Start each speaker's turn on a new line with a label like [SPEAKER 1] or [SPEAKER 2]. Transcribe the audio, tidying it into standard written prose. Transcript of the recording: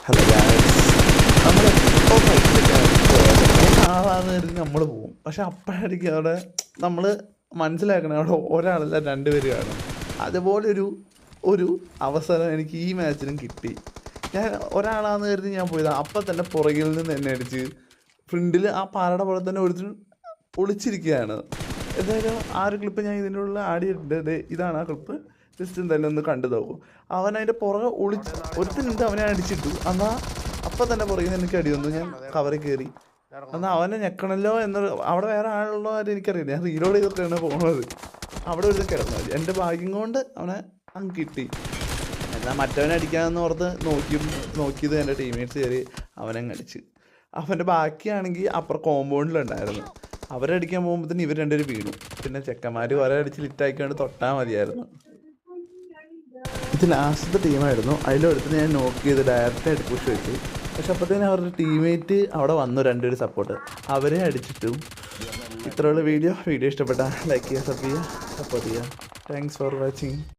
[SPEAKER 1] Hello guys, നമ്മളെപ്പോൾ ഫൈറ്റിലൊക്കെ പോയാലും ആളാന്ന് കരുതി നമ്മൾ പോവും. പക്ഷെ അപ്പോഴായിരിക്കും അവിടെ നമ്മൾ മനസ്സിലാക്കണം അവിടെ ഒരാളല്ല രണ്ടുപേര് കാണും. അതുപോലൊരു ഒരു അവസരം എനിക്ക് ഈ മാച്ചിലും കിട്ടി. ഞാൻ ഒരാളാന്ന് കരുതി ഞാൻ പോയത്, അപ്പം തന്നെ പുറകിൽ നിന്ന് എന്നെ അടിച്ച് ഫ്രണ്ടിൽ ആ പാറയുടെ പോലെ തന്നെ ഒരുത്തിന് ഒളിച്ചിരിക്കുകയാണ്. എന്തായാലും ആ ഒരു ക്ലിപ്പ് ഞാൻ ഇതിൻ്റെ ഉള്ളിൽ ആഡ് ചെയ്തിട്ടുണ്ട്. ഇതാണ് ആ ക്ലിപ്പ്. ജസ്റ്റ് എന്തായാലും ഒന്ന് കണ്ടു നോക്കും. അവൻ അതിൻ്റെ പുറകെ ഒരുത്തിനുണ്ട്, അവനെ അടിച്ചിട്ടു. എന്നാൽ അപ്പം തന്നെ പുറകിൽ നിന്ന് എനിക്ക് അടി വന്നു. ഞാൻ കവറിൽ കയറി. എന്നാൽ അവനെ ഞെക്കണല്ലോ എന്ന് അവിടെ വേറെ ആളുള്ള കാര്യം എനിക്കറിയില്ല. ഞാൻ റീലോഡ് ചെയ്തൊക്കെയാണ് പോകുന്നത്. അവിടെ ഒരു കിടന്നു. എൻ്റെ ഭാഗ്യം കൊണ്ട് അവനെ അങ്ങ് കിട്ടി. എന്നാൽ മറ്റവനെ അടിക്കാമെന്ന് ഓർത്ത് നോക്കിയത് എൻ്റെ ടീംമേറ്റ്സ് കയറി അവനെ അടിച്ച്. അവൻ്റെ ബാക്കിയാണെങ്കിൽ അപ്പുറം കോമ്പൗണ്ടിലുണ്ടായിരുന്നു. അവരടിക്കാൻ പോകുമ്പോഴത്തേന് ഇവർ രണ്ടുപേരും വീണു. പിന്നെ ചെക്കന്മാർ കുറേ അടിച്ച് ലിറ്റാക്കിക്കൊണ്ട് തൊട്ടാൽ മതിയായിരുന്നു. ഇത് ലാസ്റ്റത്തെ ടീമായിരുന്നു. അതിലൊരുത്തിന് ഞാൻ നോക്ക് ചെയ്ത് ഡയറക്റ്റായിട്ട് പുഷ് വെച്ചു. പക്ഷെ അപ്പോഴത്തേനും അവരുടെ ടീംമേറ്റ് അവിടെ വന്നു, രണ്ടുപേര് സപ്പോർട്ട്. അവരെ അടിച്ചിട്ടും. ഇത്രയുള്ള വീഡിയോ ഇഷ്ടപ്പെട്ടാൽ ലൈക്ക് ചെയ്യുക, സബ് ചെയ്യുക, സപ്പോർട്ട് ചെയ്യുക. Thanks for watching.